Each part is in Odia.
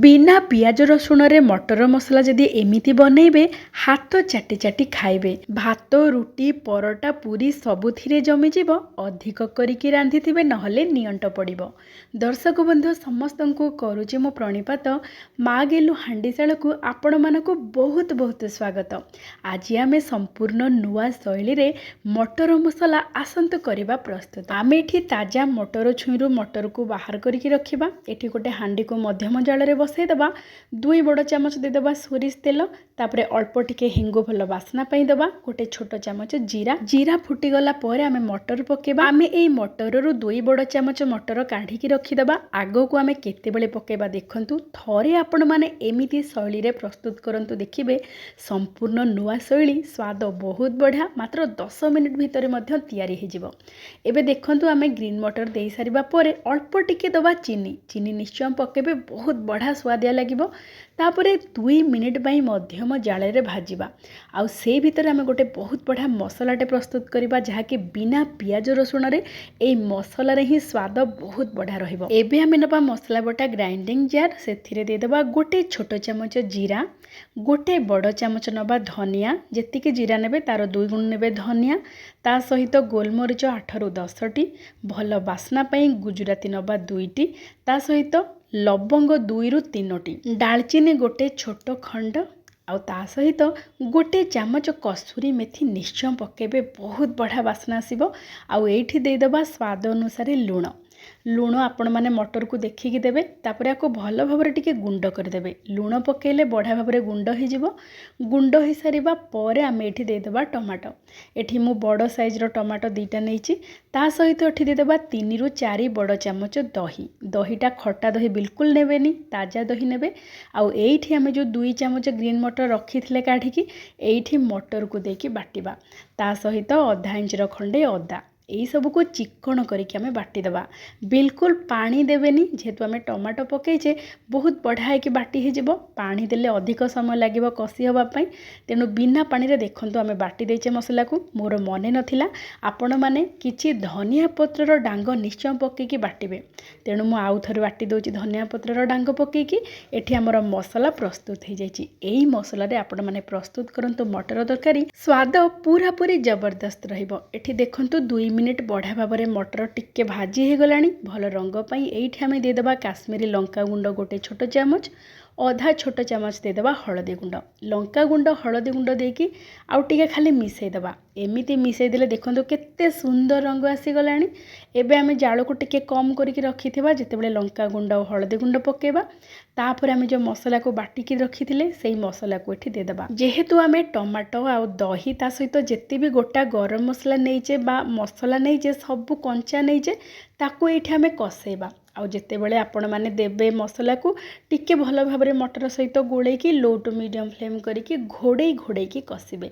ବିନା ପିଆଜ ରସୁଣରେ ମଟର ମସଲା ଯଦି ଏମିତି ବନେଇବେ ହାତ ଚାଟି ଚାଟି ଖାଇବେ। ଭାତ, ରୁଟି, ପରଟା, ପୁରୀ ସବୁଥିରେ ଜମିଯିବ। ଅଧିକ କରିକି ରାନ୍ଧିଥିବେ ନହେଲେ ନିଅଣ୍ଟ ପଡ଼ିବ। ଦର୍ଶକ ବନ୍ଧୁ ସମସ୍ତଙ୍କୁ କରୁଛି ମୁଁ ପ୍ରଣିପାତ। ମା ଗେଲୁ ହାଣ୍ଡିଶାଳକୁ ଆପଣମାନଙ୍କୁ ବହୁତ ବହୁତ ସ୍ୱାଗତ। ଆଜି ଆମେ ସମ୍ପୂର୍ଣ୍ଣ ନୂଆ ଶୈଳୀରେ ମଟର ମସଲା ଆସନ୍ତୁ କରିବା ପ୍ରସ୍ତୁତ। ଆମେ ଏଠି ତାଜା ମଟର ଛୁଇଁରୁ ମଟରକୁ ବାହାର କରିକି ରଖିବା। ଏଠି ଗୋଟେ ହାଣ୍ଡିକୁ ମଧ୍ୟମ ଜାଳରେ ବସାଇଦେବା। 2 ବଡ଼ ଚାମଚ ଦେଇଦେବା ସୋରିଷ ତେଲ। ତାପରେ ଅଳ୍ପ ଟିକେ ହେଙ୍ଗୁ ଭଲ ବାସ୍ନା ପାଇଁ ଦେବା। ଗୋଟେ ଛୋଟ ଚାମଚ ଜିରା ଫୁଟିଗଲା ପରେ ଆମେ ମଟର ପକାଇବା। ଆମେ ଏଇ ମଟରରୁ 2 ବଡ଼ ଚାମଚ ମଟର କାଢ଼ିକି ରଖିଦେବା। ଆଗକୁ ଆମେ କେତେବେଳେ ପକାଇବା ଦେଖନ୍ତୁ। ଥରେ ଆପଣମାନେ ଏମିତି ଶୈଳୀରେ ପ୍ରସ୍ତୁତ କରନ୍ତୁ, ଦେଖିବେ ସମ୍ପୂର୍ଣ୍ଣ ନୂଆ ଶୈଳୀ, ସ୍ୱାଦ ବହୁତ ବଢ଼ିଆ। ମାତ୍ର 10 ମିନିଟ୍ ଭିତରେ ମଧ୍ୟ ତିଆରି ହୋଇଯିବ। ଏବେ ଦେଖନ୍ତୁ ଆମେ ଗ୍ରୀନ୍ ମଟର ଦେଇସାରିବା ପରେ ଅଳ୍ପ ଟିକେ ଦେବା ଚିନି ନିଶ୍ଚୟ ପକାଇବେ, ବହୁତ ବଢ଼ିଆ ସୁଆଦିଆ ଲାଗିବ। ତାପରେ 2 ମିନିଟ୍ ପାଇଁ ମଧ୍ୟମ ଜାଳରେ ଭାଜିବା। ଆଉ ସେଇ ଭିତରେ ଆମେ ଗୋଟେ ବହୁତ ବଢ଼ିଆ ମସଲାଟେ ପ୍ରସ୍ତୁତ କରିବା, ଯାହାକି ବିନା ପିଆଜ ରସୁଣରେ ଏଇ ମସଲାରେ ହିଁ ସ୍ୱାଦ ବହୁତ ବଢ଼ିଆ ରହିବ। ଏବେ ଆମେ ନେବା ମସଲା ବଟା ଗ୍ରାଇଣ୍ଡିଙ୍ଗ ଜାର୍। ସେଥିରେ ଦେଇଦେବା ଗୋଟେ ଛୋଟ ଚାମଚ ଜିରା, ଗୋଟେ ବଡ଼ ଚାମଚ ନେବା ଧନିଆ। ଯେତିକି ଜିରା ନେବେ ତାର 2 ଗୁଣ ନେବେ ଧନିଆ। ତା ସହିତ ଗୋଲମରିଚ 8ରୁ 10ଟି, ଭଲ ବାସ୍ନା ପାଇଁ ଗୁଜୁରାତି ନେବା 2ଟି। ତା ସହିତ ଲବଙ୍ଗ 2ରୁ 3ଟି, ଡାଳଚିନି ଗୋଟେ ଛୋଟ ଖଣ୍ଡ। ଆଉ ତା ସହିତ ଗୋଟେ ଚାମଚ କସୁରୀ ମେଥି ନିଶ୍ଚୟ ପକାଇବେ, ବହୁତ ବଢ଼ିଆ ବାସ୍ନା ଆସିବ। ଆଉ ଏଇଠି ଦେଇଦେବା ସ୍ୱାଦ ଅନୁସାରେ ଲୁଣ ଆପଣମାନେ ମଟରକୁ ଦେଖିକି ଦେବେ। ତାପରେ ଆକୁ ଭଲ ଭାବରେ ଟିକେ ଗୁଣ୍ଡ କରିଦେବେ। ଲୁଣ ପକାଇଲେ ବଢ଼ିଆ ଭାବରେ ଗୁଣ୍ଡ ହୋଇଯିବ। ଗୁଣ୍ଡ ହୋଇସାରିବା ପରେ ଆମେ ଏଠି ଦେଇଦେବା ଟମାଟୋ। ଏଠି ମୁଁ ବଡ଼ ସାଇଜ୍ର ଟମାଟୋ 2ଟା ନେଇଛି। ତା ସହିତ ଏଠି ଦେଇଦେବା 3ରୁ 4 ବଡ଼ ଚାମଚ ଦହିଟା ଖଟା ଦହି ବିଲକୁଲ ନେବେନି, ତାଜା ଦହି ନେବେ। ଆଉ ଏଇଠି ଆମେ ଯେଉଁ 2 ଚାମଚ ଗ୍ରୀନ୍ ମଟର ରଖିଥିଲେ କାଢ଼ିକି, ଏଇଠି ମଟରକୁ ଦେଇକି ବାଟିବା। ତା ସହିତ ଅଧା ଇଞ୍ଚର ଖଣ୍ଡେ ଅଦା। ଏଇସବୁକୁ ଚିକ୍କଣ କରିକି ଆମେ ବାଟିଦେବା। ବିଲକୁଲ ପାଣି ଦେବେନି, ଯେହେତୁ ଆମେ ଟମାଟୋ ପକାଇଛେ ବହୁତ ବଢ଼ିଆ ହେଇକି ବାଟି ହେଇଯିବ। ପାଣି ଦେଲେ ଅଧିକ ସମୟ ଲାଗିବ କଷି ହେବା ପାଇଁ। ତେଣୁ ବିନା ପାଣିରେ ଦେଖନ୍ତୁ ଆମେ ବାଟି ଦେଇଛେ ମସଲାକୁ। ମୋର ମନେ ନଥିଲା, ଆପଣମାନେ କିଛି ଧନିଆ ପତ୍ରର ଡାଙ୍ଗ ନିଶ୍ଚୟ ପକାଇକି ବାଟିବେ। ତେଣୁ ମୁଁ ଆଉ ଥରେ ବାଟି ଦେଉଛି ଧନିଆ ପତ୍ରର ଡାଙ୍ଗ ପକାଇକି। ଏଠି ଆମର ମସଲା ପ୍ରସ୍ତୁତ ହୋଇଯାଇଛି। ଏଇ ମସଲାରେ ଆପଣମାନେ ପ୍ରସ୍ତୁତ କରନ୍ତୁ ମଟର ତରକାରୀ, ସ୍ୱାଦ ପୁରାପୁରି ଜବରଦସ୍ତ ରହିବ। ଏଠି ଦେଖନ୍ତୁ 2 ମିନିଟ୍ ବଢ଼ିଆ ଭାବରେ ମଟର ଟିକେ ଭାଜି ହୋଇଗଲାଣି। ଭଲ ରଙ୍ଗ ପାଇଁ ଏଇଠି ଆମେ ଦେଇଦେବା କାଶ୍ମୀରୀ ଲଙ୍କାଗୁଣ୍ଡ ଗୋଟେ ଛୋଟ ଚାମଚ, ଅଧା ଛୋଟ ଚାମଚ ଦେଇଦେବା ହଳଦୀ ଗୁଣ୍ଡ। ଲଙ୍କାଗୁଣ୍ଡ ହଳଦୀ ଗୁଣ୍ଡ ଦେଇକି ଆଉ ଟିକେ ଖାଲି ମିଶାଇଦେବା। ଏମିତି ମିଶାଇ ଦେଲେ ଦେଖନ୍ତୁ କେତେ ସୁନ୍ଦର ରଙ୍ଗ ଆସିଗଲାଣି। ଏବେ ଆମେ ଜାଳକୁ ଟିକେ କମ୍ କରିକି ରଖିଥିବା। ଯେତେବେଳେ ଲଙ୍କାଗୁଣ୍ଡ ଆଉ ହଳଦୀ ଗୁଣ୍ଡ ପକାଇବା, ତାପରେ ଆମେ ଯେଉଁ ମସଲାକୁ ବାଟିକି ରଖିଥିଲେ ସେଇ ମସଲାକୁ ଏଠି ଦେଇଦେବା। ଯେହେତୁ ଆମେ ଟମାଟୋ ଆଉ ଦହି ତା ସହିତ ଯେତେ ବି ଗୋଟା ଗରମ ମସଲା ନେଇଛେ ବା ମସଲା ନେଇଛେ, ସବୁ କଞ୍ଚା ନେଇଛେ, ତାକୁ ଏଇଠି ଆମେ କଷେଇବା। ଆଉ ଯେତେବେଳେ ଆପଣମାନେ ଦେବେ ମସଲାକୁ, ଟିକେ ଭଲ ଭାବରେ ମଟର ସହିତ ଗୋଳେଇକି ଲୋ ଟୁ ମିଡ଼ିୟମ୍ ଫ୍ଲେମ୍ କରିକି ଘୋଡ଼େଇକି କଷିବେ।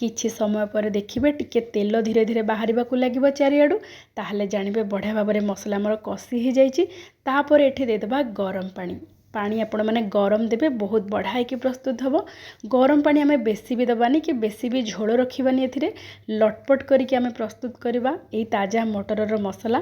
କିଛି ସମୟ ପରେ ଦେଖିବେ ଟିକେ ତେଲ ଧୀରେ ଧୀରେ ବାହାରିବାକୁ ଲାଗିବ ଚାରିଆଡ଼ୁ। ତାହେଲେ ଜାଣିବେ ବଢ଼ିଆ ଭାବରେ ମସଲା ଆମର କଷି ହୋଇଯାଇଛି। ତାପରେ ଏଠି ଦେଇଦେବା ଗରମ ପାଣି ଆପଣମାନେ ଗରମ ଦେବେ, ବହୁତ ବଢ଼ିଆ ହେଇକି ପ୍ରସ୍ତୁତ ହେବ। ଗରମ ପାଣି ଆମେ ବେଶୀ ବି ଦେବାନି କି ବେଶୀ ବି ଝୋଳ ରଖିବାନି। ଏଥିରେ ଲଟପଟ କରିକି ଆମେ ପ୍ରସ୍ତୁତ କରିବା ଏଇ ତାଜା ମଟରର ମସଲା।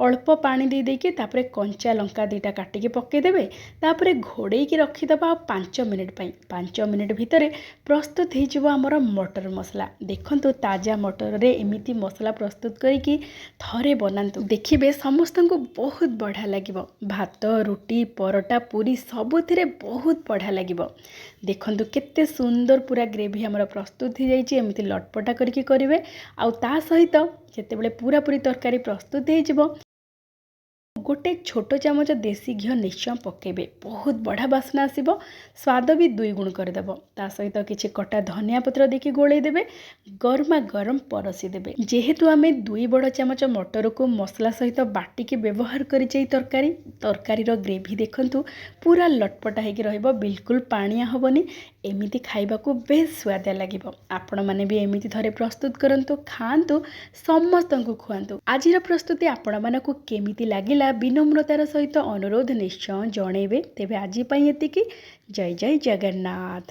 ଅଳ୍ପ ପାଣି ଦେଇକି ତାପରେ କଞ୍ଚା ଲଙ୍କା 2ଟା କାଟିକି ପକାଇଦେବେ। ତାପରେ ଘୋଡ଼େଇକି ରଖିଦେବା ଆଉ 5 ମିନିଟ୍ ପାଇଁ। 5 ମିନିଟ୍ ଭିତରେ ପ୍ରସ୍ତୁତ ହୋଇଯିବ ଆମର ମଟର ମସଲା। ଦେଖନ୍ତୁ ତାଜା ମଟରରେ ଏମିତି ମସଲା ପ୍ରସ୍ତୁତ କରିକି ଥରେ ବନାନ୍ତୁ, ଦେଖିବେ ସମସ୍ତଙ୍କୁ ବହୁତ ବଢ଼ିଆ ଲାଗିବ। ଭାତ, ରୁଟି, ପରଟା, ପୁରୀ ସବୁଥିରେ ବହୁତ ବଢ଼ିଆ ଲାଗିବ। ଦେଖନ୍ତୁ କେତେ ସୁନ୍ଦର ପୁରା ଗ୍ରେଭି ଆମର ପ୍ରସ୍ତୁତ ହୋଇଯାଇଛି। ଏମିତି ଲଟପଟା କରିକି କରିବେ। ଆଉ ତା ସହିତ ଯେତେବେଳେ ପୁରାପୁରି ତରକାରୀ ପ୍ରସ୍ତୁତ ହୋଇଯିବ, ଗୋଟେ ଛୋଟ ଚାମଚ ଦେଶୀ ଘିଅ ନିଶ୍ଚୟ ପକାଇବେ, ବହୁତ ବଢ଼ିଆ ବାସ୍ନା ଆସିବ। ସ୍ୱାଦ ବି 2 ଗୁଣ କରିଦେବ। ତା ସହିତ କିଛି କଟା ଧନିଆ ପତ୍ର ଦେଇକି ଗୋଳେଇ ଦେବେ। ଗରମା ଗରମ ପରସି ଦେବେ। ଯେହେତୁ ଆମେ 2 ବଡ଼ ଚାମଚ ମଟରକୁ ମସଲା ସହିତ ବାଟିକି ବ୍ୟବହାର କରିଛେ ଏଇ ତରକାରୀର ଗ୍ରେଭି ଦେଖନ୍ତୁ ପୁରା ଲଟପଟା ହେଇକି ରହିବ, ବିଲକୁଲ ପାଣିଆ ହେବନି। ଏମିତି ଖାଇବାକୁ ବେଶ ସୁଆଦିଆ ଲାଗିବ। ଆପଣମାନେ ବି ଏମିତି ଥରେ ପ୍ରସ୍ତୁତ କରନ୍ତୁ, ଖାଆନ୍ତୁ, ସମସ୍ତଙ୍କୁ ଖୁଆନ୍ତୁ। ଆଜିର ପ୍ରସ୍ତୁତି ଆପଣମାନଙ୍କୁ କେମିତି ଲାଗିଲା ବିନମ୍ରତାର ସହିତ ଅନୁରୋଧ ନିଶ୍ଚୟ ଜଣେଇବେ। ତେବେ ଆଜି ପାଇଁ ଏତିକି। ଜୟ ଜୟ ଜଗନ୍ନାଥ।